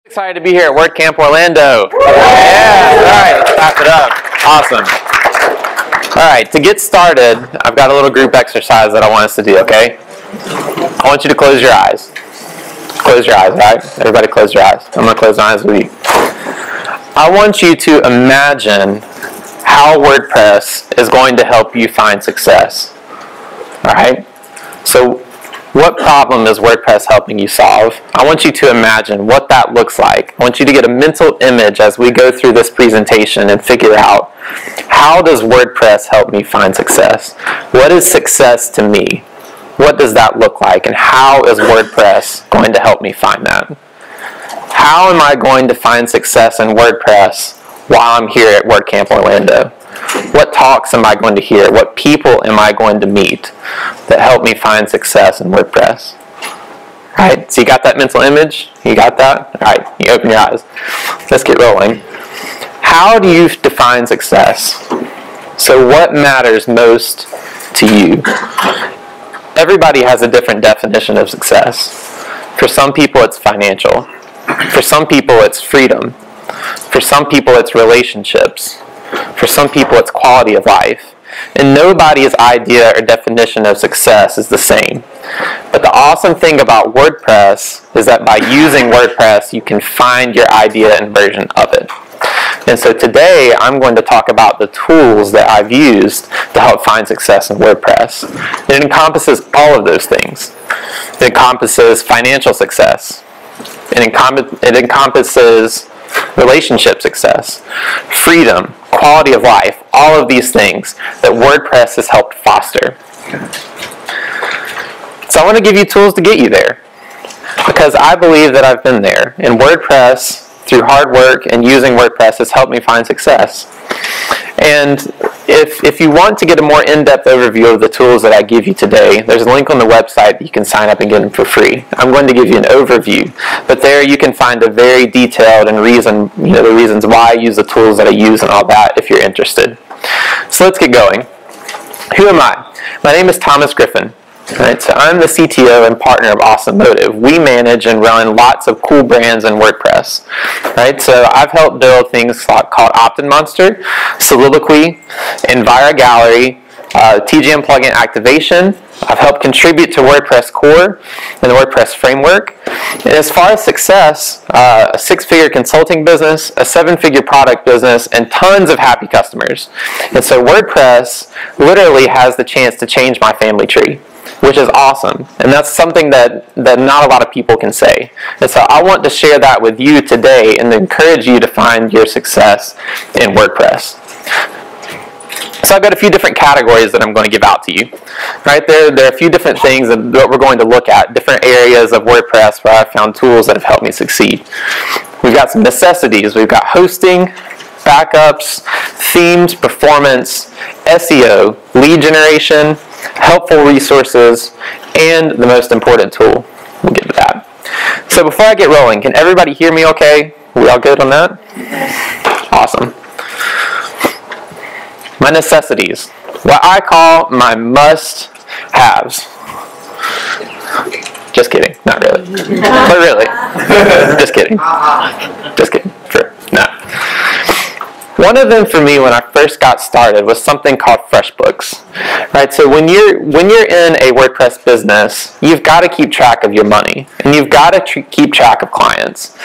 Excited to be here at WordCamp Orlando. Yeah, all right, let's clap it up. Awesome. All right, to get started, I've got a little group exercise that I want us to do, okay? I want you to close your eyes. Close your eyes, all right? Everybody close your eyes. I'm going to close my eyes with you. I want you to imagine how WordPress is going to help you find success. All right? So, what problem is WordPress helping you solve? I want you to imagine what that looks like. I want you to get a mental image as we go through this presentation and figure out, how does WordPress help me find success? What is success to me? What does that look like? And how is WordPress going to help me find that? How am I going to find success in WordPress while I'm here at WordCamp Orlando? What talks am I going to hear? What people am I going to meet that help me find success in WordPress? All right, so you got that mental image? You got that? All right, you open your eyes. Let's get rolling. How do you define success? So what matters most to you? Everybody has a different definition of success. For some people, it's financial. For some people, it's freedom. For some people, it's relationships. For some people, it's quality of life. And nobody's idea or definition of success is the same. But the awesome thing about WordPress is that by using WordPress, you can find your idea and version of it. And so today, I'm going to talk about the tools that I've used to help find success in WordPress. It encompasses all of those things. It encompasses financial success. It encompasses relationship success, freedom, quality of life, all of these things that WordPress has helped foster. So I want to give you tools to get you there, because I believe that I've been there, and WordPress, through hard work and using WordPress, has helped me find success. And if you want to get a more in-depth overview of the tools that I give you today, there's a link on the website that you can sign up and get them for free. I'm going to give you an overview, but there you can find a very detailed and the reasons why I use the tools that I use and all that if you're interested. So let's get going. Who am I? My name is Thomas Griffin. Right, so I'm the CTO and partner of Optinmonster. We manage and run lots of cool brands in WordPress. Right, so I've helped build things called Optinmonster, Soliloquy, Envira Gallery, TGM plugin activation. I've helped contribute to WordPress core and the WordPress framework. And as far as success, a 6-figure consulting business, a 7-figure product business, and tons of happy customers. And so WordPress literally has the chance to change my family tree, which is awesome. And that's something that not a lot of people can say. And so I want to share that with you today and encourage you to find your success in WordPress. So I've got a few different categories that I'm going to give out to you. Right there are a few different things that we're going to look at, different areas of WordPress where I've found tools that have helped me succeed. We've got some necessities. We've got hosting, backups, themes, performance, SEO, lead generation, helpful resources, and the most important tool. We'll get to that. So before I get rolling, can everybody hear me okay? We all good on that? Awesome. My necessities. What I call my must-haves. Just kidding. Not really. But really. Just kidding. Just kidding. Sure. No. One of them for me when I first got started was something called Freshbooks. Right? So when you're in a WordPress business, you've got to keep track of your money, and you've got to keep track of clients.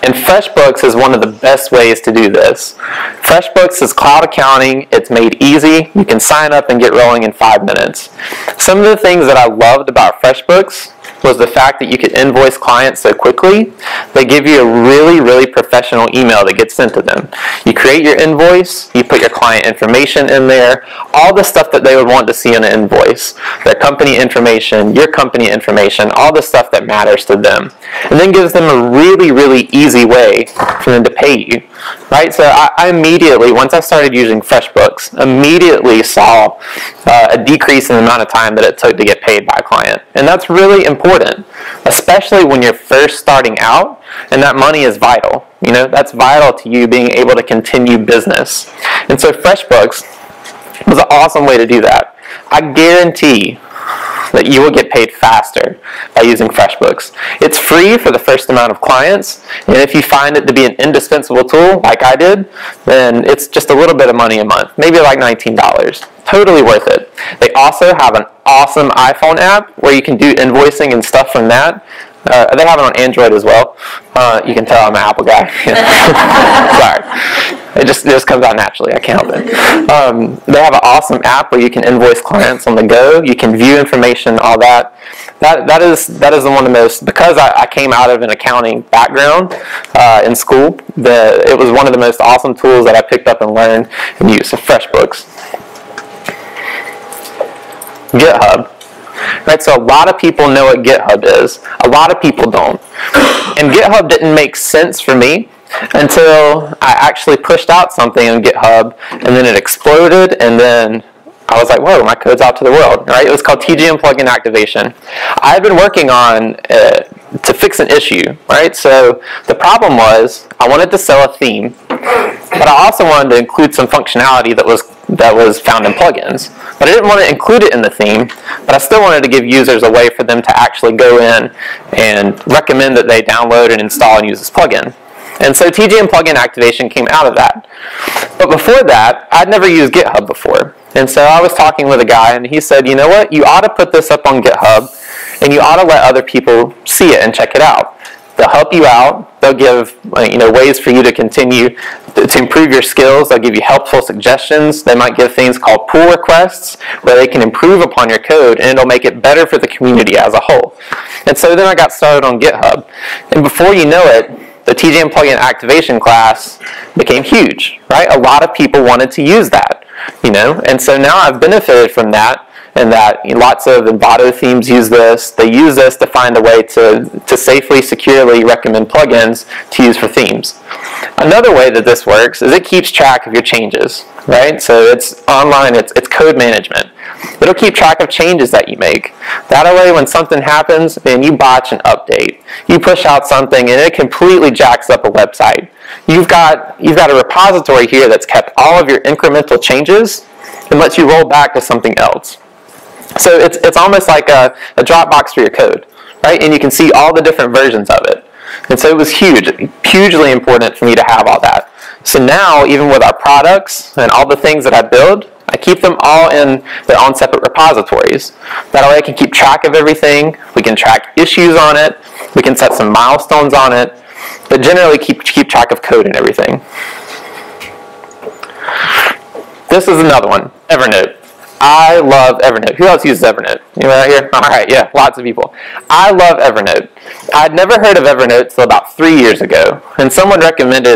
And Freshbooks is one of the best ways to do this. Freshbooks is cloud accounting. It's made easy. You can sign up and get rolling in 5 minutes. Some of the things that I loved about Freshbooks was the fact that you could invoice clients so quickly. They give you a really, really professional email that gets sent to them. You create your invoice, you put your client information in there, all the stuff that they would want to see in an invoice, their company information, your company information, all the stuff that matters to them. And then gives them a really, really easy way for them to pay you. Right? So I immediately, once I started using FreshBooks, immediately saw a decrease in the amount of time that it took to get paid by a client. And that's really important, especially when you're first starting out and that money is vital. You know, that's vital to you being able to continue business. And so FreshBooks was an awesome way to do that. I guarantee that you will get paid faster by using FreshBooks. It's free for the first amount of clients, and if you find it to be an indispensable tool, like I did, then it's just a little bit of money a month, maybe like $19. Totally worth it. They also have an awesome iPhone app where you can do invoicing and stuff from that. They have it on Android as well. You can tell I'm an Apple guy. Sorry. It just comes out naturally. I can't help it. They have an awesome app where you can invoice clients on the go. You can view information, all that. That is one of the most, because I came out of an accounting background in school, it was one of the most awesome tools that I picked up and learned and used, FreshBooks. GitHub. Right, so a lot of people know what GitHub is. A lot of people don't. And GitHub didn't make sense for me until I actually pushed out something on GitHub, and then it exploded, and then I was like, whoa, my code's out to the world. Right? It was called TGM plugin activation. I had been working on to fix an issue. Right? So the problem was I wanted to sell a theme, but I also wanted to include some functionality that was found in plugins. But I didn't want to include it in the theme, but I still wanted to give users a way for them to actually go in and recommend that they download and install and use this plugin. And so TGM plugin activation came out of that. But before that, I'd never used GitHub before. And so I was talking with a guy, and he said, you know what, you ought to put this up on GitHub, and you ought to let other people see it and check it out. They'll help you out. They'll give ways for you to continue to improve your skills. They'll give you helpful suggestions. They might give things called pull requests where they can improve upon your code, and it'll make it better for the community as a whole. And so then I got started on GitHub. And before you know it, the TGM plugin activation class became huge, right? A lot of people wanted to use that, and so now I've benefited from that. And that lots of Envato themes use this. They use this to find a way to safely, securely recommend plugins to use for themes. Another way that this works is it keeps track of your changes, right? So it's online, it's code management. It'll keep track of changes that you make. That way, when something happens and you botch an update, you push out something and it completely jacks up a website. You've got a repository here that's kept all of your incremental changes and lets you roll back to something else. So it's almost like a Dropbox for your code, right? And you can see all the different versions of it. And so it was hugely important for me to have all that. So now, even with our products and all the things that I build, I keep them all in their own separate repositories. That way I can keep track of everything. We can track issues on it. We can set some milestones on it. But generally keep track of code and everything. This is another one, Evernote. I love Evernote. Who else uses Evernote? Anyone out here? All right, yeah, lots of people. I love Evernote. I'd never heard of Evernote until about 3 years ago, and someone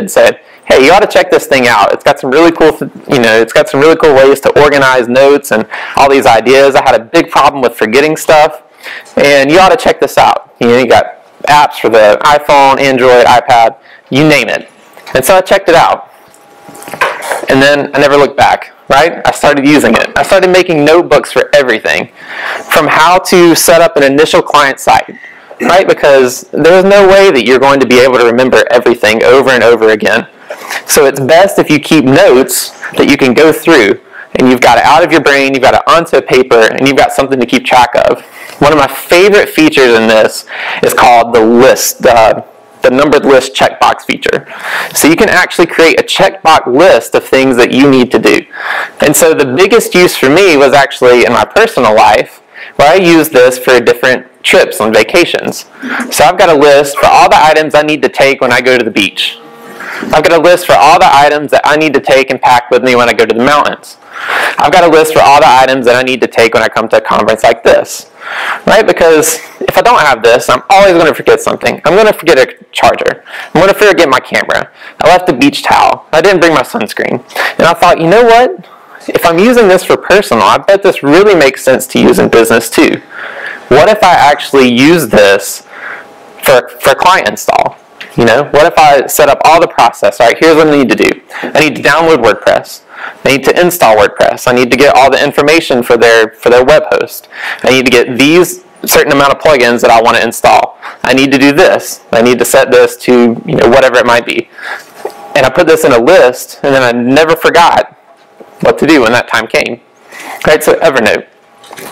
said, hey, you ought to check this thing out. It's got some really cool, it's got some really cool ways to organize notes and all these ideas. I had a big problem with forgetting stuff, and you ought to check this out. You got apps for the iPhone, Android, iPad, you name it. And so I checked it out, and then I never looked back. Right? I started using it. I started making notebooks for everything, from how to set up an initial client site, right? Because there's no way that you're going to be able to remember everything over and over again. So it's best if you keep notes that you can go through, and you've got it out of your brain, you've got it onto paper, and you've got something to keep track of. One of my favorite features in this is called the list, the numbered list checkbox feature. So you can actually create a checkbox list of things that you need to do. And so the biggest use for me was actually in my personal life, where I use this for different trips on vacations. So I've got a list for all the items I need to take when I go to the beach. I've got a list for all the items that I need to take and pack with me when I go to the mountains. I've got a list for all the items that I need to take when I come to a conference like this. Right? Because if I don't have this, I'm always going to forget something. I'm going to forget a charger. I'm going to forget my camera. I left the beach towel. I didn't bring my sunscreen. And I thought, you know what? If I'm using this for personal, I bet this really makes sense to use in business too. What if I actually use this for client install? What if I set up all the process? All right, here's what I need to do. I need to download WordPress. I need to install WordPress. I need to get all the information for their web host. I need to get these certain amount of plugins that I want to install. I need to do this. I need to set this to whatever it might be. And I put this in a list, and then I never forgot what to do when that time came. Right, so Evernote.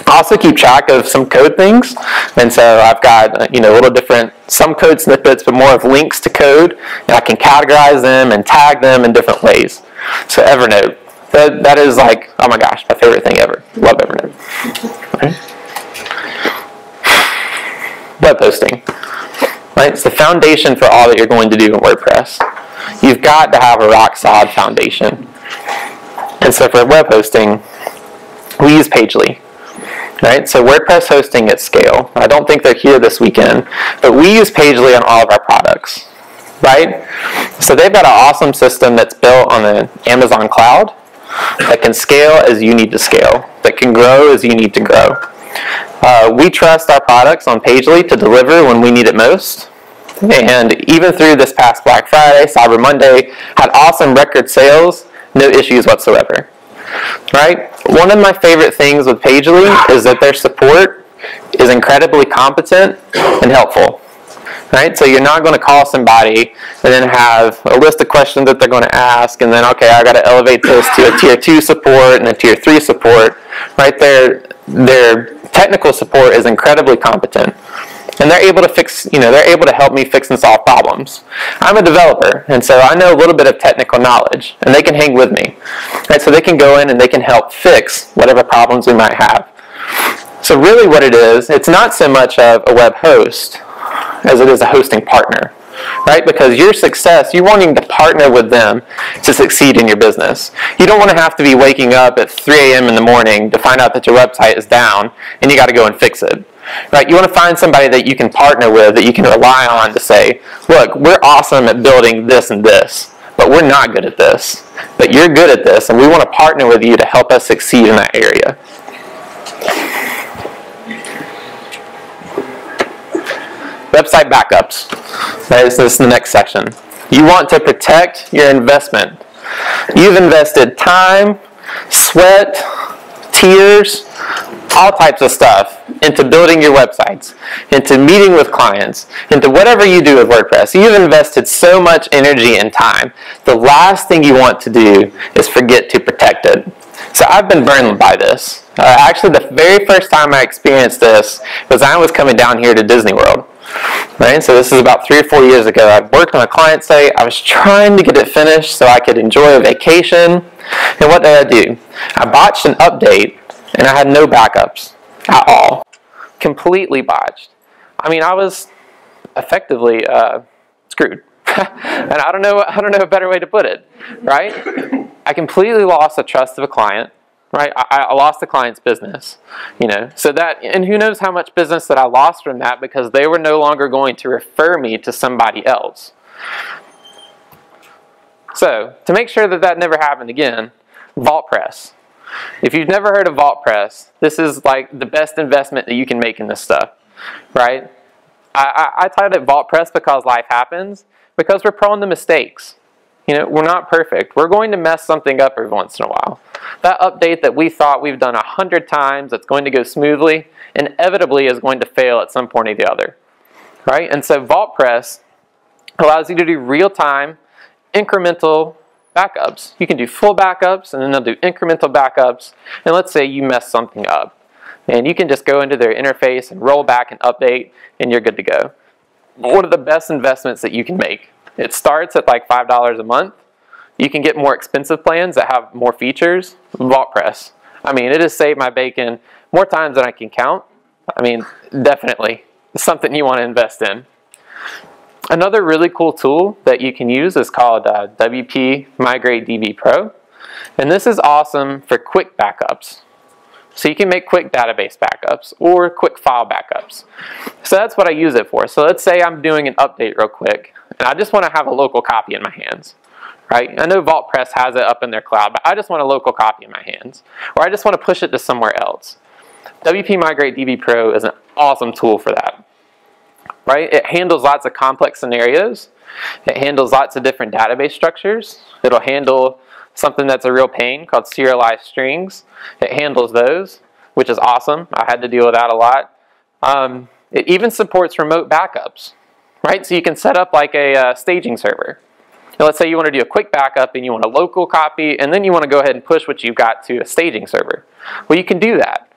I also keep track of some code things, and so I've got little different, some code snippets, but more of links to code, and I can categorize them and tag them in different ways. So Evernote, that is like, oh my gosh, my favorite thing ever. Love Evernote. Right? Web hosting, right? It's the foundation for all that you're going to do in WordPress. You've got to have a rock solid foundation, and so for web hosting, we use Pagely. Right, so WordPress hosting at scale. I don't think they're here this weekend, but we use Pagely on all of our products, right? So they've got an awesome system that's built on the Amazon cloud that can scale as you need to scale, that can grow as you need to grow. We trust our products on Pagely to deliver when we need it most. And even through this past Black Friday, Cyber Monday, had awesome record sales, no issues whatsoever. Right? One of my favorite things with Pagely is that their support is incredibly competent and helpful. Right? So you're not going to call somebody and then have a list of questions that they're going to ask, and then, okay, I got to elevate this to a tier 2 support and a tier 3 support. Right? Their technical support is incredibly competent. And they're able to they're able to help me fix and solve problems. I'm a developer, and so I know a little bit of technical knowledge, and they can hang with me. Right? So they can go in and they can help fix whatever problems we might have. So really what it is, it's not so much of a web host as it is a hosting partner. Right? Because your success, you're wanting to partner with them to succeed in your business. You don't want to have to be waking up at 3 a.m. in the morning to find out that your website is down, and you got to go and fix it. Right? You want to find somebody that you can partner with, that you can rely on to say, look, we're awesome at building this and this, but we're not good at this. But you're good at this, and we want to partner with you to help us succeed in that area. Website backups. This is the next section. You want to protect your investment. You've invested time, sweat, tears, all types of stuff into building your websites, into meeting with clients, into whatever you do with WordPress. You've invested so much energy and time. The last thing you want to do is forget to protect it. So I've been burned by this. Actually, the very first time I experienced this was I was coming down here to Disney World. Right? So this is about 3 or 4 years ago. I worked on a client site. I was trying to get it finished so I could enjoy a vacation. And what did I do? I botched an update, and I had no backups at all. Completely botched. I mean, I was effectively screwed. And I don't know a better way to put it. Right? I completely lost the trust of a client. Right? I lost the client's business, so that, and who knows how much business that I lost from that because they were no longer going to refer me to somebody else. So, to make sure that that never happened again, VaultPress. If you've never heard of VaultPress, this is like the best investment that you can make in this stuff, right? I titled it VaultPress because life happens, because we're prone to mistakes. We're not perfect. We're going to mess something up every once in a while. That update that we thought we've done 100 times that's going to go smoothly, inevitably is going to fail at some point or the other. Right? And so VaultPress allows you to do real-time, incremental backups. You can do full backups, and then they'll do incremental backups. And let's say you mess something up. And you can just go into their interface and roll back and update, and you're good to go. One of the best investments that you can make. It starts at like $5 a month. You can get more expensive plans that have more features. VaultPress. I mean, it has saved my bacon more times than I can count. I mean, definitely. It's something you want to invest in. Another really cool tool that you can use is called WP Migrate DB Pro. And this is awesome for quick backups. So you can make quick database backups or quick file backups. So that's what I use it for. So let's say I'm doing an update real quick, and I just want to have a local copy in my hands. Right? I know VaultPress has it up in their cloud, but I just want a local copy in my hands. Or I just want to push it to somewhere else. WP Migrate DB Pro is an awesome tool for that. Right? It handles lots of complex scenarios. It handles lots of different database structures. It'll handle something that's a real pain called serialized strings. It handles those, which is awesome. I had to deal with that a lot. It even supports remote backups. Right? So you can set up like a staging server. Now let's say you want to do a quick backup and you want a local copy, and then you want to go ahead and push what you've got to a staging server. Well, you can do that.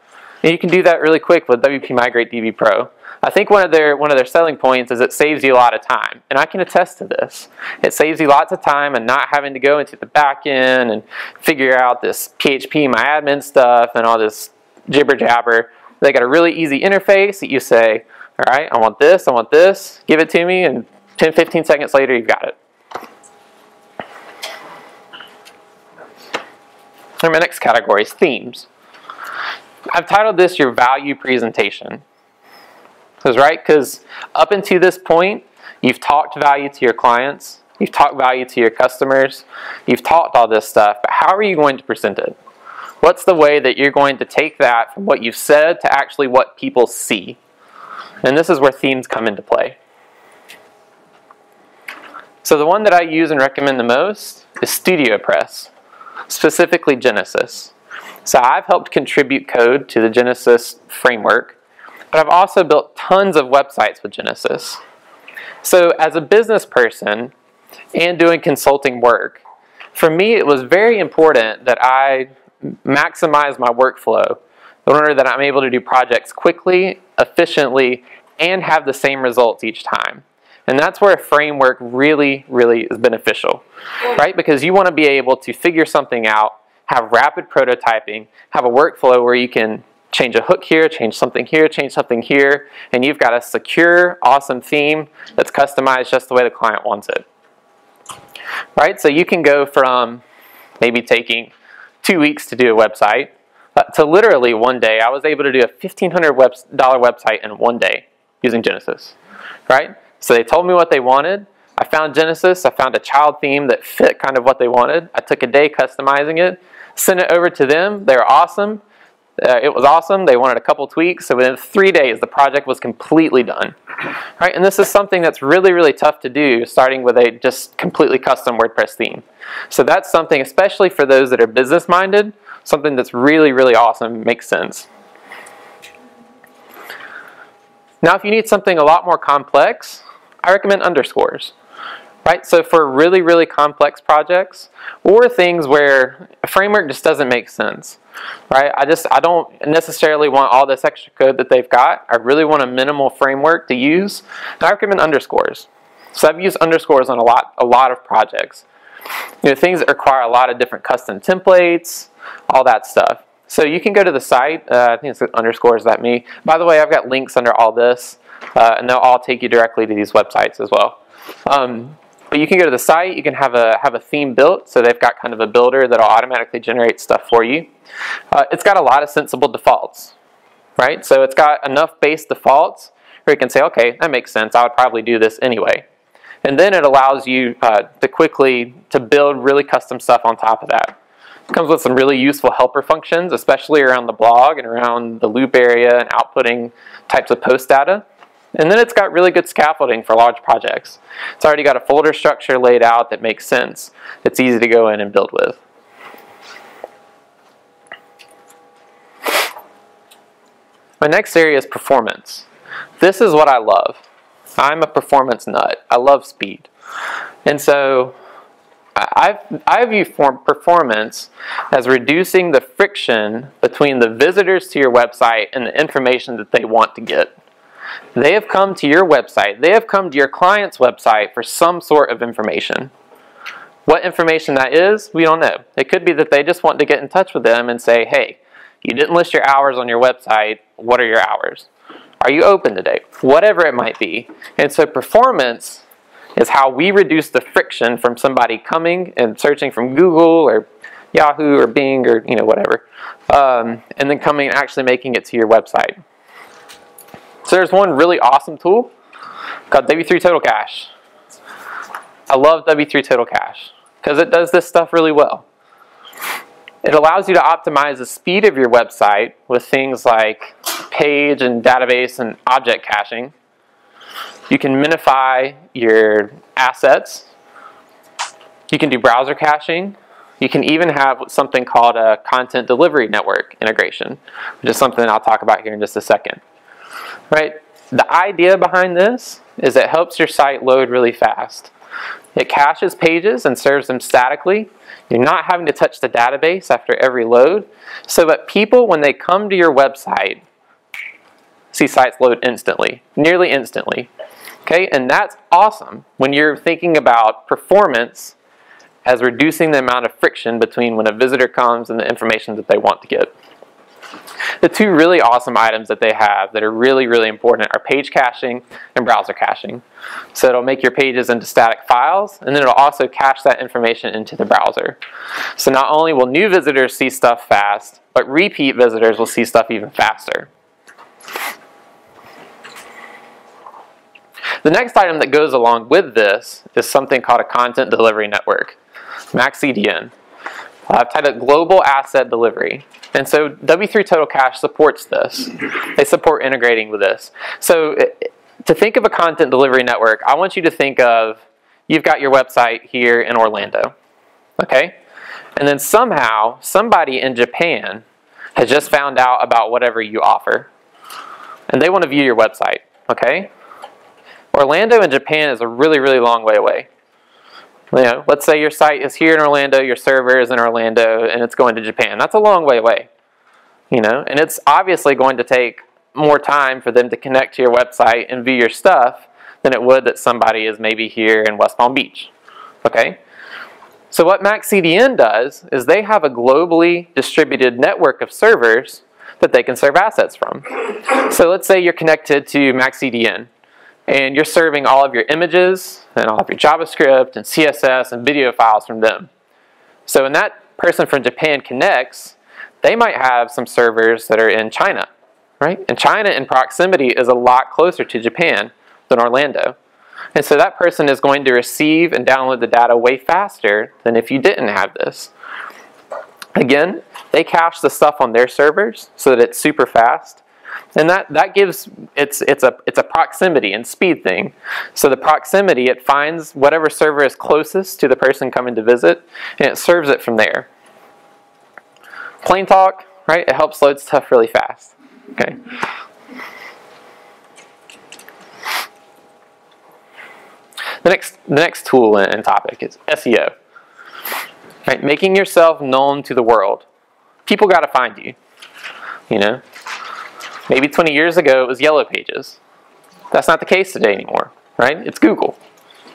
And you can do that really quick with WP Migrate DB Pro. I think one of their selling points is it saves you a lot of time, and I can attest to this. It saves you lots of time and not having to go into the back end and figure out this PHP my admin stuff and all this jibber jabber. They got a really easy interface that you say, all right, I want this, give it to me, and 10-15 seconds later you've got it. And my next category is themes. I've titled this your value presentation. That's right, because up until this point, you've talked value to your clients, you've talked value to your customers, you've talked all this stuff, but how are you going to present it? What's the way that you're going to take that from what you've said to actually what people see? And this is where themes come into play. So the one that I use and recommend the most is StudioPress, specifically Genesis. So I've helped contribute code to the Genesis framework, but I've also built tons of websites with Genesis. So as a business person and doing consulting work, for me it was very important that I maximize my workflow in order that I'm able to do projects quickly, efficiently, and have the same results each time. And that's where a framework really, really is beneficial, right? Because you want to be able to figure something out, have rapid prototyping, have a workflow where you can change a hook here, change something here, and you've got a secure, awesome theme that's customized just the way the client wants it. Right? So you can go from maybe taking 2 weeks to do a website to literally one day. I was able to do a $1,500 website in one day using Genesis. Right? So they told me what they wanted. I found Genesis. I found a child theme that fit kind of what they wanted. I took a day customizing it, sent it over to them. They were awesome. It was awesome. They wanted a couple tweaks. So within 3 days, the project was completely done. Right? And this is something that's really, really tough to do, starting with a just completely custom WordPress theme. So that's something, especially for those that are business-minded, something that's really, really awesome, makes sense. Now, if you need something a lot more complex, I recommend underscores. Right? So for really, really complex projects or things where a framework just doesn't make sense. Right? I don't necessarily want all this extra code that they've got. I really want a minimal framework to use. And I recommend underscores. So I've used underscores on a lot of projects. You know, things that require a lot of different custom templates, all that stuff. So you can go to the site. I think it's underscores.me. By the way, I've got links under all this, and they'll all take you directly to these websites as well. But you can go to the site. You can have a theme built. So they've got kind of a builder that'll automatically generate stuff for you. It's got a lot of sensible defaults, right? So it's got enough base defaults where you can say, okay, that makes sense. I would probably do this anyway. And then it allows you to quickly build really custom stuff on top of that. It comes with some really useful helper functions, especially around the blog and around the loop area and outputting types of post data. And then it's got really good scaffolding for large projects. It's already got a folder structure laid out that makes sense. It's easy to go in and build with. My next area is performance. This is what I love. I'm a performance nut. I love speed. And so I view performance as reducing the friction between the visitors to your website and the information that they want to get. They have come to your website. They have come to your client's website for some sort of information. What information that is, we don't know. It could be that they just want to get in touch with them and say, hey, you didn't list your hours on your website. What are your hours? Are you open today? Whatever it might be. And so performance is how we reduce the friction from somebody coming and searching from Google or Yahoo or Bing or whatever, and then coming and actually making it to your website. So there's one really awesome tool called W3 Total Cache. I love W3 Total Cache because it does this stuff really well. It allows you to optimize the speed of your website with things like page and database and object caching. You can minify your assets. You can do browser caching. You can even have something called a content delivery network integration, which is something I'll talk about here in just a second. Right? The idea behind this is it helps your site load really fast. It caches pages and serves them statically. You're not having to touch the database after every load, so that people, when they come to your website, see sites load instantly, nearly instantly. Okay, and that's awesome when you're thinking about performance as reducing the amount of friction between when a visitor comes and the information that they want to get. The two really awesome items that they have that are really, really important are page caching and browser caching. So it'll make your pages into static files, and then it'll also cache that information into the browser. So not only will new visitors see stuff fast, but repeat visitors will see stuff even faster. The next item that goes along with this is something called a content delivery network, MaxCDN. I've titled Global Asset Delivery. And so W3 Total Cache supports this. They support integrating with this. So to think of a content delivery network, I want you to think of, you've got your website here in Orlando, okay? And then somehow, somebody in Japan has just found out about whatever you offer. And they want to view your website, okay? Orlando and Japan is a really, really long way away. You know, let's say your site is here in Orlando, your server is in Orlando, and it's going to Japan. That's a long way away, you know, and it's obviously going to take more time for them to connect to your website and view your stuff than it would that somebody is maybe here in West Palm Beach, okay? So what MaxCDN does is they have a globally distributed network of servers that they can serve assets from. So let's say you're connected to MaxCDN, and you're serving all of your images and all of your JavaScript and CSS and video files from them. So when that person from Japan connects, they might have some servers that are in China, right? And China in proximity is a lot closer to Japan than Orlando. And so that person is going to receive and download the data way faster than if you didn't have this. Again, they cache the stuff on their servers so that it's super fast. And that gives, it's a proximity and speed thing. So the proximity, it finds whatever server is closest to the person coming to visit, and it serves it from there. Plain talk, right? It helps load stuff really fast. Okay. The next tool and topic is SEO. Right? Making yourself known to the world. People got to find you. You know? Maybe 20 years ago it was Yellow Pages. That's not the case today anymore, right? It's Google.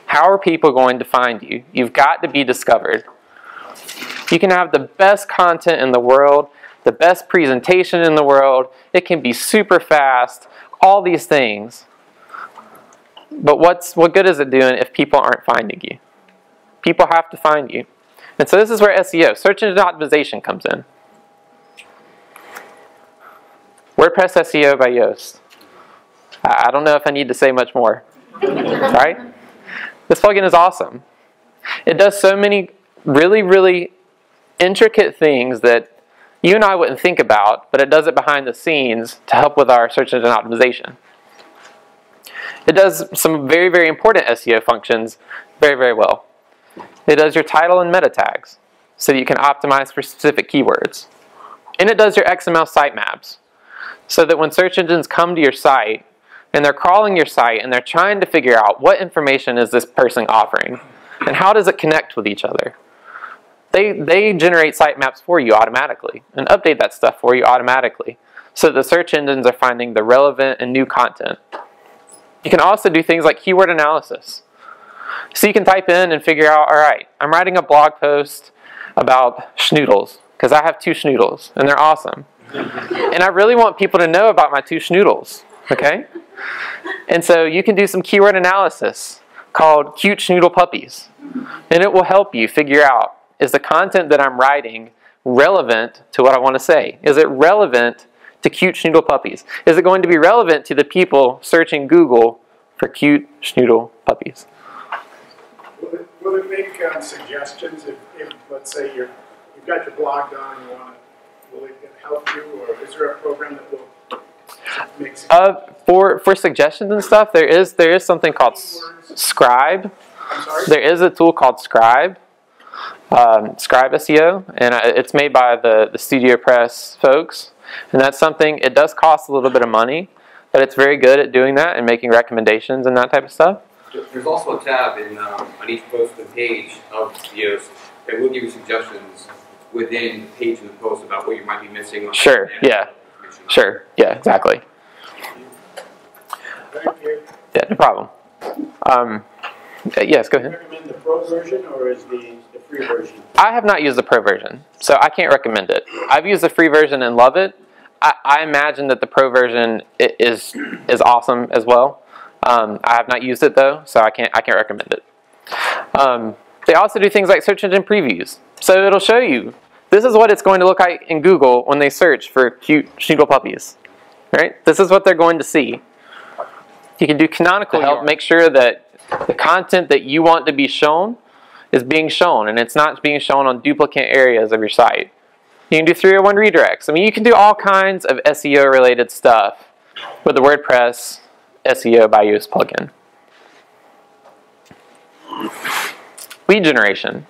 How are people going to find you? You've got to be discovered. You can have the best content in the world, the best presentation in the world. It can be super fast, all these things. But what good is it doing if people aren't finding you? People have to find you. And so this is where SEO, search engine optimization, comes in. WordPress SEO by Yoast. I don't know if I need to say much more, right? This plugin is awesome. It does so many really, really intricate things that you and I wouldn't think about, but it does it behind the scenes to help with our search engine optimization. It does some very, very important SEO functions very, very well. It does your title and meta tags so that you can optimize for specific keywords. And it does your XML sitemaps so that when search engines come to your site and they're crawling your site and they're trying to figure out what information is this person offering and how does it connect with each other, they generate sitemaps for you automatically and update that stuff for you automatically so that the search engines are finding the relevant and new content. You can also do things like keyword analysis. So you can type in and figure out, all right, I'm writing a blog post about schnoodles because I have 2 schnoodles and they're awesome. And I really want people to know about my 2 schnoodles, okay? And so you can do some keyword analysis called cute schnoodle puppies. And it will help you figure out, is the content that I'm writing relevant to what I want to say? Is it relevant to cute schnoodle puppies? Is it going to be relevant to the people searching Google for cute schnoodle puppies? Will it make suggestions if let's say you've got your blog done and you want to, will it help you, or is there a program that will make suggestions? For suggestions and stuff, there is something called Scribe. I'm sorry? There is a tool called Scribe, Scribe SEO, and it's made by the Studio Press folks. And that's something, it does cost a little bit of money, but it's very good at doing that and making recommendations and that type of stuff. There's also a tab on each post and page of Yoast that will give you suggestions within the page and the post about what you might be missing. Sure, yeah. Sure, yeah, exactly. Thank you. Yeah, no problem. Yes, go Do you ahead. recommend the pro version or is the free version? I have not used the pro version, so I can't recommend it. I've used the free version and love it. I imagine that the pro version is awesome as well. I have not used it though, so I can't recommend it. They also do things like search engine previews. So it'll show you, this is what it's going to look like in Google when they search for cute Schnoodle puppies. Right? This is what they're going to see. You can do canonical to help make sure that the content that you want to be shown is being shown, and it's not being shown on duplicate areas of your site. You can do 301 redirects. I mean, you can do all kinds of SEO related stuff with the WordPress SEO by Yoast plugin. Lead generation.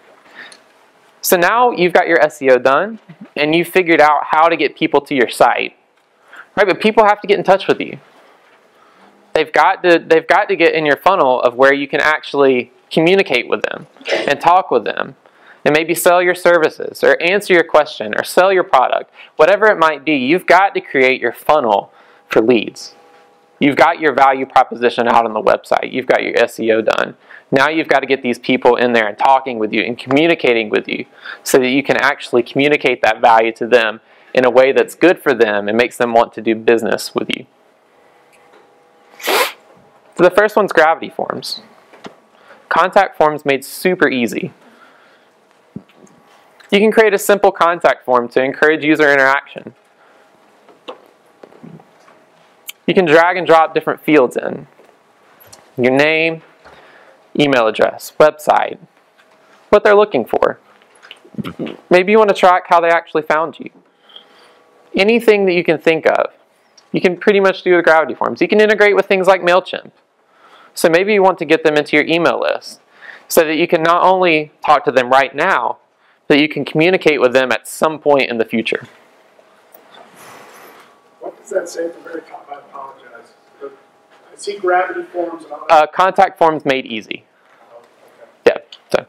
So now you've got your SEO done, and you've figured out how to get people to your site. Right? But people have to get in touch with you. They've got to get in your funnel of where you can actually communicate with them and talk with them and maybe sell your services or answer your question or sell your product. Whatever it might be, you've got to create your funnel for leads. You've got your value proposition out on the website. You've got your SEO done. Now you've got to get these people in there and talking with you and communicating with you so that you can actually communicate that value to them in a way that's good for them and makes them want to do business with you. So the first one's gravity forms. Contact forms made super easy. You can create a simple contact form to encourage user interaction. You can drag and drop different fields in. Your name, email address, website, what they're looking for. Maybe you want to track how they actually found you. Anything that you can think of, you can pretty much do with gravity forms. You can integrate with things like MailChimp. So maybe you want to get them into your email list so that you can not only talk to them right now, but you can communicate with them at some point in the future. What does that say at the very top? I apologize. I see gravity forms and all that. Contact forms made easy. Oh, okay. Yeah. So, is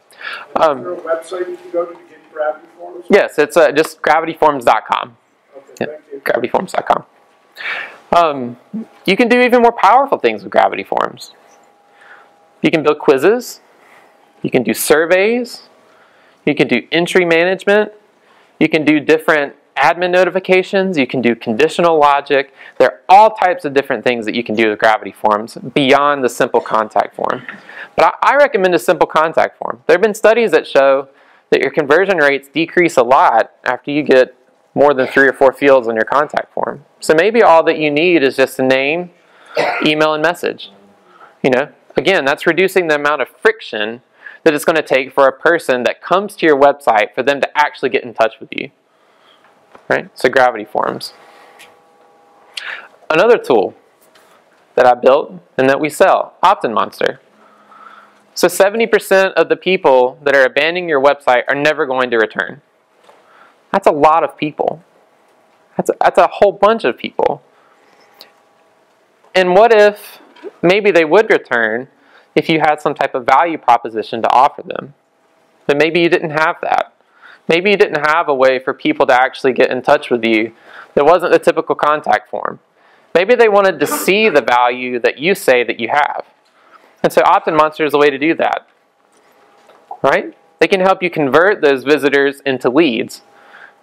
there a website you can go to get gravity forms? Yes, it's just gravityforms.com. Okay, thank you. Gravityforms.com. You can do even more powerful things with gravity forms. You can build quizzes. You can do surveys. You can do entry management. You can do different admin notifications. You can do conditional logic. There are all types of different things that you can do with gravity forms beyond the simple contact form. But I recommend a simple contact form. There have been studies that show that your conversion rates decrease a lot after you get more than 3 or 4 fields on your contact form. So maybe all that you need is just a name, email, and message. You know, again, that's reducing the amount of friction that it's going to take for a person that comes to your website for them to actually get in touch with you. Right? So gravity forms. Another tool that I built and that we sell, Optinmonster. So 70% of the people that are abandoning your website are never going to return. That's a lot of people. That's a whole bunch of people. And what if maybe they would return if you had some type of value proposition to offer them? But maybe you didn't have that. Maybe you didn't have a way for people to actually get in touch with you that wasn't the typical contact form. Maybe they wanted to see the value that you say that you have. And so Optinmonster is a way to do that. Right? They can help you convert those visitors into leads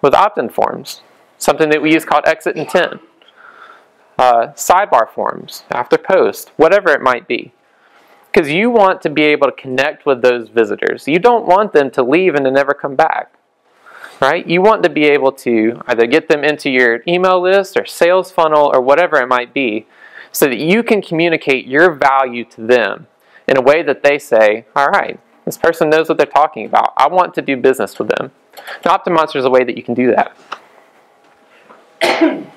with opt-in forms, something that we use called exit intent, sidebar forms, after post, whatever it might be. Because you want to be able to connect with those visitors. You don't want them to leave and to never come back. Right? You want to be able to either get them into your email list or sales funnel or whatever it might be so that you can communicate your value to them in a way that they say, all right, this person knows what they're talking about. I want to do business with them. And Optinmonster is a way that you can do that. And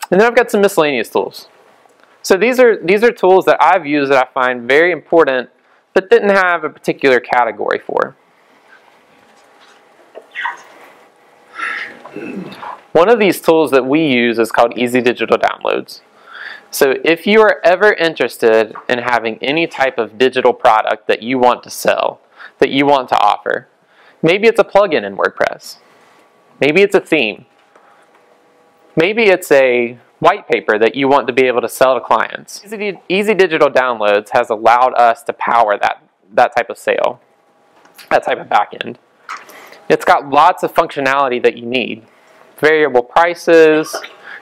then I've got some miscellaneous tools. So these are tools that I've used that I find very important but didn't have a particular category for. One of these tools that we use is called Easy Digital Downloads. So if you are ever interested in having any type of digital product that you want to sell, that you want to offer, maybe it's a plugin in WordPress, maybe it's a theme, maybe it's a white paper that you want to be able to sell to clients. Easy Digital Downloads has allowed us to power that type of sale, that type of backend. It's got lots of functionality that you need. Variable prices,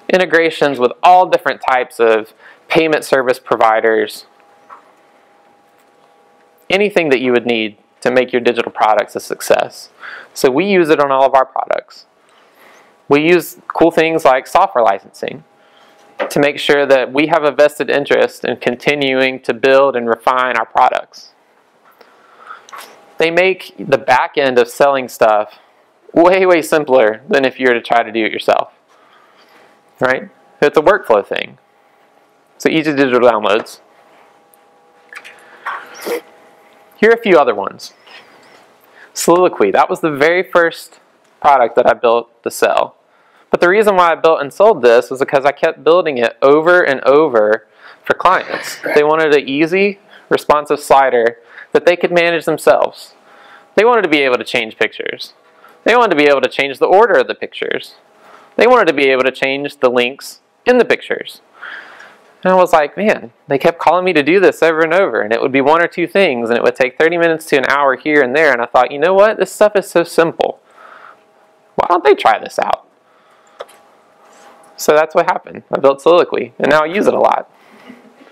integrations with all different types of payment service providers, anything that you would need to make your digital products a success. So we use it on all of our products. We use cool things like software licensing to make sure that we have a vested interest in continuing to build and refine our products. They make the back end of selling stuff way, way simpler than if you were to try to do it yourself. Right? It's a workflow thing. So Easy Digital Downloads. Here are a few other ones. Soliloquy. That was the very first product that I built to sell. But the reason why I built and sold this was because I kept building it over and over for clients. They wanted an easy, responsive slider that they could manage themselves. They wanted to be able to change pictures. They wanted to be able to change the order of the pictures. They wanted to be able to change the links in the pictures. And I was like, man, they kept calling me to do this over and over, and it would be one or two things, and it would take 30 minutes to an hour here and there, and I thought, you know what, this stuff is so simple. Why don't they try this out? So that's what happened. I built Soliloquy, and now I use it a lot.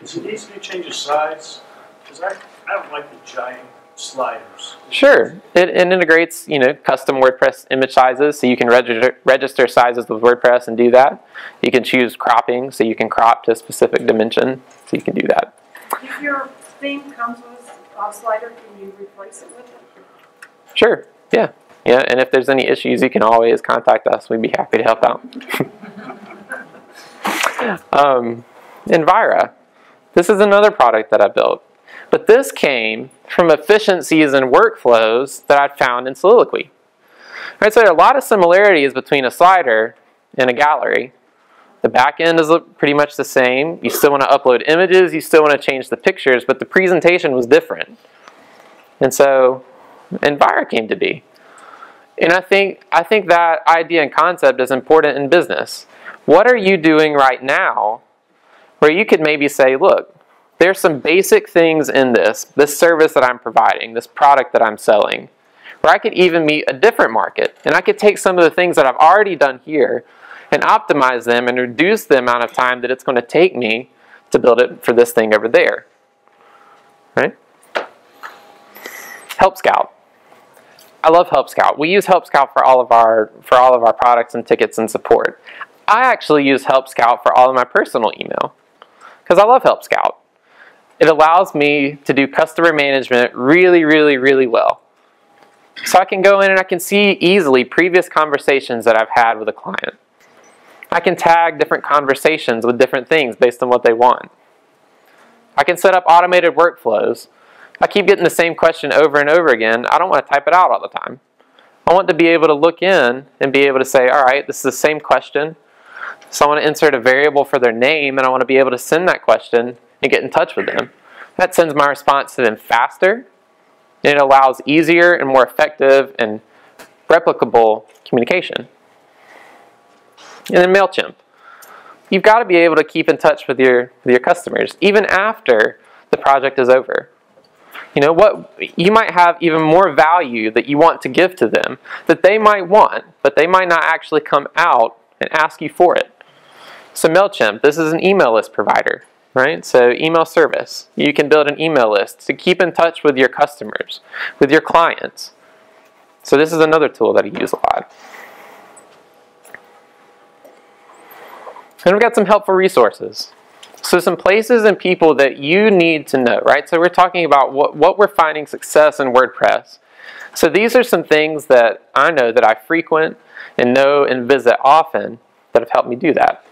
Is it easy to change the size? Because I don't like the giant sliders. Sure. It integrates, custom WordPress image sizes, so you can register sizes with WordPress and do that. You can choose cropping, so you can crop to a specific dimension, so you can do that. If your theme comes with a slider, can you replace it with it? Sure. Yeah. Yeah. And if there's any issues, you can always contact us. We'd be happy to help out. Envira. This is another product that I built. But this came from efficiencies and workflows that I found in Soliloquy. Right, so there are a lot of similarities between a slider and a gallery. The back end is pretty much the same. You still want to upload images, you still want to change the pictures, but the presentation was different. And so Envira came to be. And I think that idea and concept is important in business. What are you doing right now where you could maybe say, look, there's some basic things in this service that I'm providing, this product that I'm selling, where I could even meet a different market. And I could take some of the things that I've already done here and optimize them and reduce the amount of time that it's going to take me to build it for this thing over there. Right? Help Scout. I love Help Scout. We use Help Scout for all of our products and tickets and support. I actually use Help Scout for all of my personal email because I love Help Scout. It allows me to do customer management really, really, really well. So I can go in and I can see easily previous conversations that I've had with a client. I can tag different conversations with different things based on what they want. I can set up automated workflows. I keep getting the same question over and over again. I don't want to type it out all the time. I want to be able to look in and be able to say, all right, this is the same question. So I want to insert a variable for their name, and I want to be able to send that question and get in touch with them. That sends my response to them faster, and it allows easier and more effective and replicable communication. And then MailChimp. You've got to be able to keep in touch with your customers, even after the project is over. You might have even more value that you want to give to them that they might want, but they might not actually come out and ask you for it. So MailChimp, this is an email list provider, right? So email service. You can build an email list to keep in touch with your customers, with your clients. So this is another tool that I use a lot. And we've got some helpful resources. So some places and people that you need to know, right? So we're talking about what we're finding success in WordPress. So these are some things that I know that I frequent and know and visit often that have helped me do that.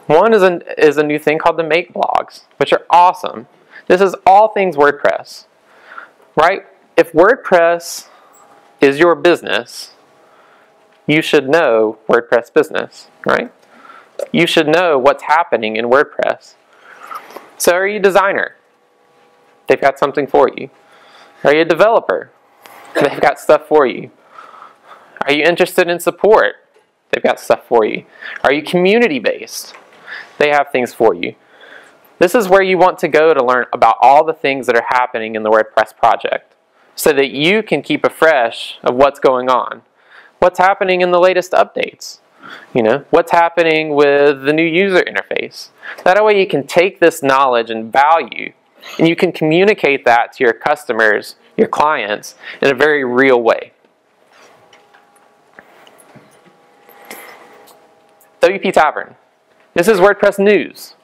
One is a new thing called the Make blogs, which are awesome. This is all things WordPress, right? If WordPress is your business, you should know WordPress business, right? You should know what's happening in WordPress. So are you a designer? They've got something for you. Are you a developer? They've got stuff for you. Are you interested in support? They've got stuff for you. Are you community-based? They have things for you. This is where you want to go to learn about all the things that are happening in the WordPress project so that you can keep afresh of what's going on. What's happening in the latest updates? You know, what's happening with the new user interface? That way you can take this knowledge and value and you can communicate that to your customers, your clients, in a very real way. WP Tavern. This is WordPress news,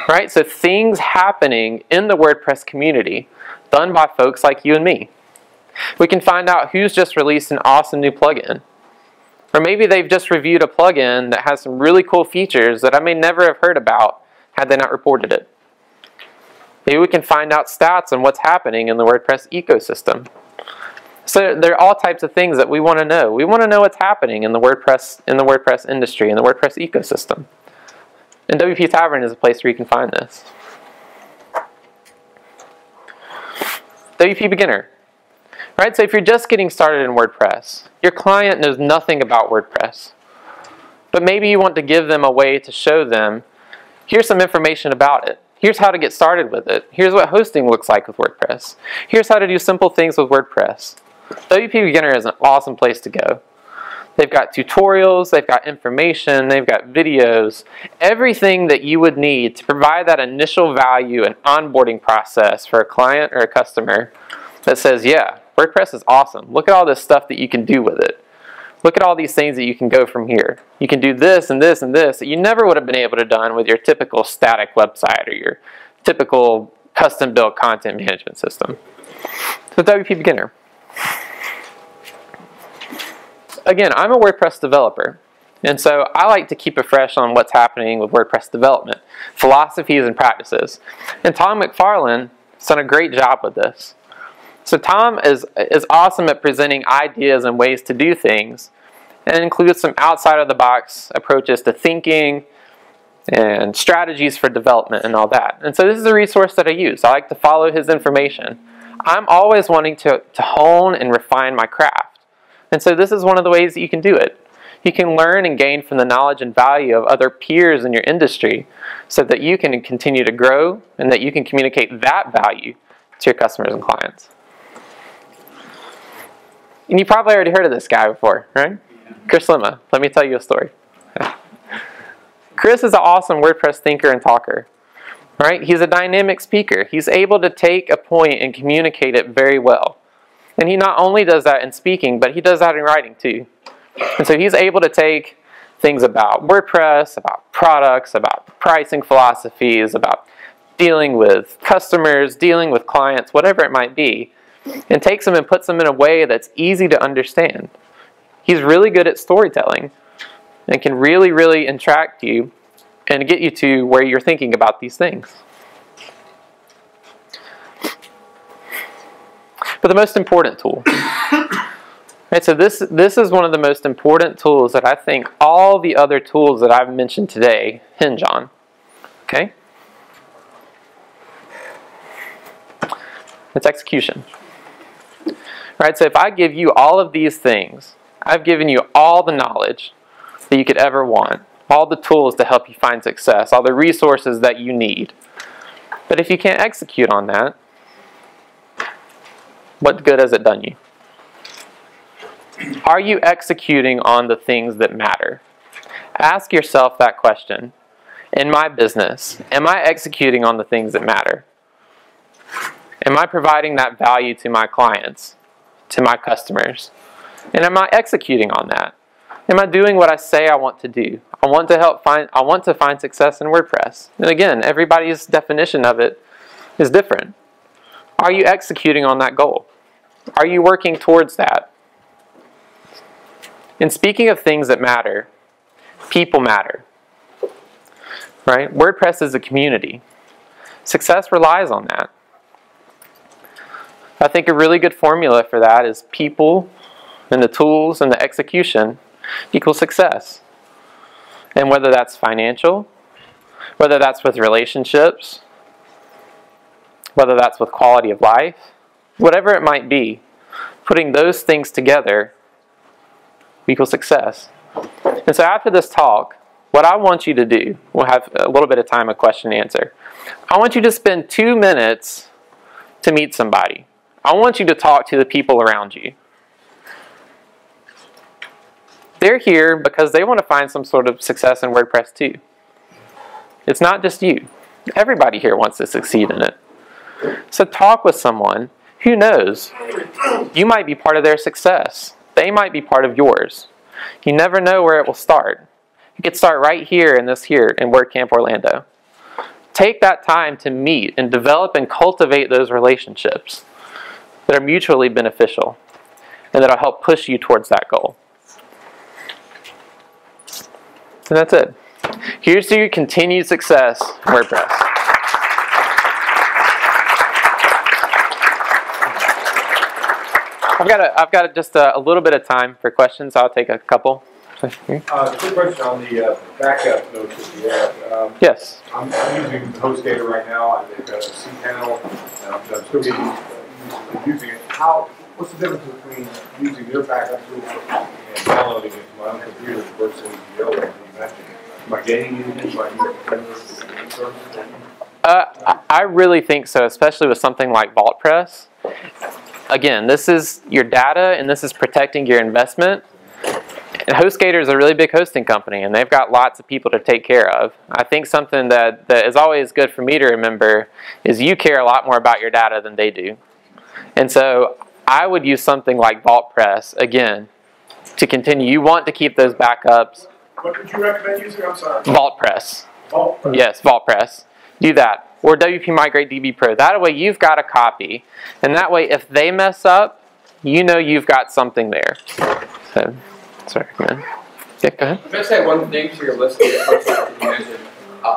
right? So things happening in the WordPress community done by folks like you and me. We can find out who's just released an awesome new plugin. Or maybe they've just reviewed a plugin that has some really cool features that I may never have heard about had they not reported it. Maybe we can find out stats on what's happening in the WordPress ecosystem. So there are all types of things that we want to know. We want to know what's happening in the WordPress industry, in the WordPress ecosystem. And WP Tavern is a place where you can find this. WPbeginner. Right? So if you're just getting started in WordPress, your client knows nothing about WordPress. But maybe you want to give them a way to show them, here's some information about it. Here's how to get started with it. Here's what hosting looks like with WordPress. Here's how to do simple things with WordPress. WPbeginner is an awesome place to go. They've got tutorials, they've got information, they've got videos, everything that you would need to provide that initial value and onboarding process for a client or a customer that says, yeah, WordPress is awesome. Look at all this stuff that you can do with it. Look at all these things that you can go from here. You can do this and this and this that you never would have been able to done with your typical static website or your typical custom-built content management system. So WPbeginner. Again, I'm a WordPress developer, and so I like to keep it fresh on what's happening with WordPress development, philosophies and practices. And Tom McFarlane has done a great job with this. So Tom is awesome at presenting ideas and ways to do things, and includes some outside-of-the-box approaches to thinking and strategies for development and all that. And so this is a resource that I use. I like to follow his information. I'm always wanting to hone and refine my craft. And so this is one of the ways that you can do it. You can learn and gain from the knowledge and value of other peers in your industry so that you can continue to grow and that you can communicate that value to your customers and clients. And you probably already heard of this guy before, right? Chris Lima. Let me tell you a story. Chris is an awesome WordPress thinker and talker. Right? He's a dynamic speaker. He's able to take a point and communicate it very well. And he not only does that in speaking, but he does that in writing too. And so he's able to take things about WordPress, about products, about pricing philosophies, about dealing with customers, dealing with clients, whatever it might be, and takes them and puts them in a way that's easy to understand. He's really good at storytelling and can really, really attract you and get you to where you're thinking about these things. But the most important tool. Right, so this is one of the most important tools that I think all the other tools that I've mentioned today hinge on. Okay? It's execution. Right, so if I give you all of these things, I've given you all the knowledge that you could ever want, all the tools to help you find success, all the resources that you need. But if you can't execute on that, what good has it done you? Are you executing on the things that matter? Ask yourself that question. In my business, am I executing on the things that matter? Am I providing that value to my clients, to my customers? And am I executing on that? Am I doing what I say I want to do? I want to find success in WordPress. And again, everybody's definition of it is different. Are you executing on that goal? Are you working towards that? And speaking of things that matter, people matter. Right? WordPress is a community. Success relies on that. I think a really good formula for that is people and the tools and the execution equals success. And whether that's financial, whether that's with relationships, whether that's with quality of life, whatever it might be, putting those things together equals success. And so after this talk, what I want you to do, we'll have a little bit of time, a question and answer. I want you to spend 2 minutes to meet somebody. I want you to talk to the people around you. They're here because they want to find some sort of success in WordPress too. It's not just you. Everybody here wants to succeed in it. So talk with someone. Who knows? You might be part of their success. They might be part of yours. You never know where it will start. You could start right here in WordCamp Orlando. Take that time to meet and develop and cultivate those relationships that are mutually beneficial and that'll help push you towards that goal. And that's it. Here's to your continued success in WordPress. I've got just a little bit of time for questions. I'll take a couple. Quick question on the backup notes that you have. Yes. I'm using HostGator right now. They've got a cPanel, and I'm still getting using it. What's the difference between using their backup tool and downloading it to my own computer versus the other one you mentioned? Am I getting anything by using services? I really think so, especially with something like VaultPress. Again, this is your data, and this is protecting your investment. And HostGator is a really big hosting company, and they've got lots of people to take care of. I think something that is always good for me to remember is you care a lot more about your data than they do. And so I would use something like VaultPress, again, to continue. You want to keep those backups. What would you recommend using? I'm sorry. VaultPress. VaultPress. Yes, VaultPress. Do that. Or WP Migrate DB Pro. That way you've got a copy. And that way if they mess up, you know you've got something there. So, sorry, man. Yeah, go ahead. I'm going to say one thing to your list that you mentioned.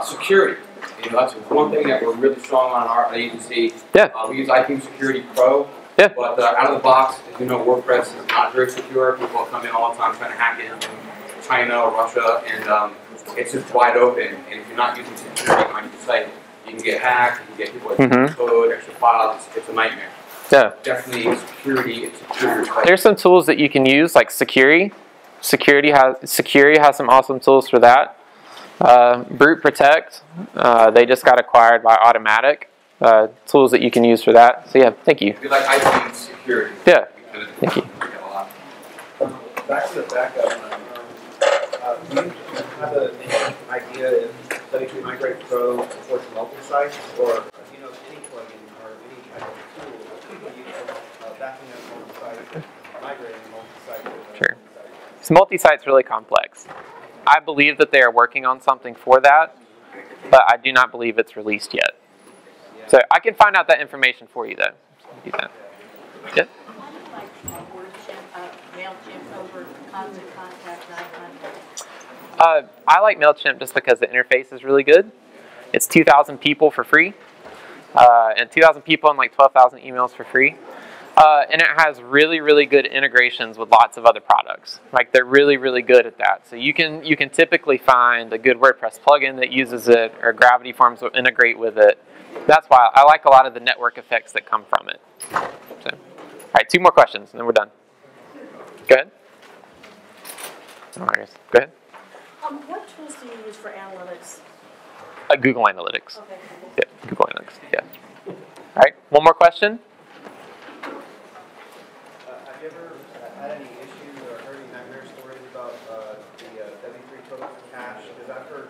Security. You know, that's one thing that we're really strong on in our agency. Yeah. We use iTunes Security Pro. Yeah. But out of the box, as you know, WordPress is not very secure. People come in all the time trying to hack it from China or Russia, and it's just wide open. And if you're not using security on your site, you can get hacked, you can get people with code, extra files. It's a nightmare. Yeah. Definitely security. It's security. There's some tools that you can use, like Security. Security has some awesome tools for that. Brute Protect, they just got acquired by Automatic. Tools that you can use for that. So yeah, thank you. If you like iTunes Security. Yeah. Thank you. Back to the backup. Do you have an idea if WP Migrate Pro supports multi-sites, or any plugin or any kind of tool that you use backing up multi-site, migrating multi-site? Sure. So multi-site's really complex. I believe that they are working on something for that, but I do not believe it's released yet. So I can find out that information for you, though. Do that. Yeah. MailChimp over Constant Contact, non-contact? I like MailChimp just because the interface is really good. It's 2,000 people for free, and 2,000 people and like 12,000 emails for free. And it has really, really good integrations with lots of other products. Like they're really, really good at that. So you can typically find a good WordPress plugin that uses it, or Gravity Forms will integrate with it. That's why I like a lot of the network effects that come from it. So, all right, 2 more questions, and then we're done. Go ahead. Go ahead. What tools do you use for analytics? Google Analytics. Okay. Yeah, Google Analytics. Yeah. All right, one more question. Have you ever had any issues or heard any nightmare stories about the W3 total cache? Because I've heard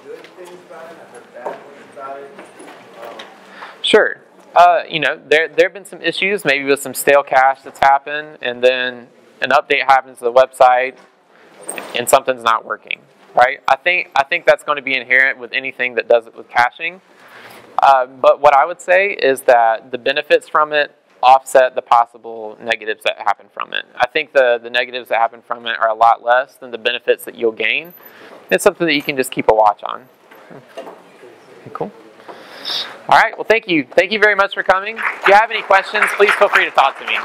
good things about it, I've heard bad things about it. Sure. There have been some issues, maybe with some stale cache that's happened, and then an update happens to the website, and something's not working. Right? I think that's going to be inherent with anything that does it with caching. But what I would say is that the benefits from it offset the possible negatives that happen from it. I think the negatives that happen from it are a lot less than the benefits that you'll gain. It's something that you can just keep a watch on. Okay, cool. All right, well, thank you. Thank you very much for coming. If you have any questions, please feel free to talk to me.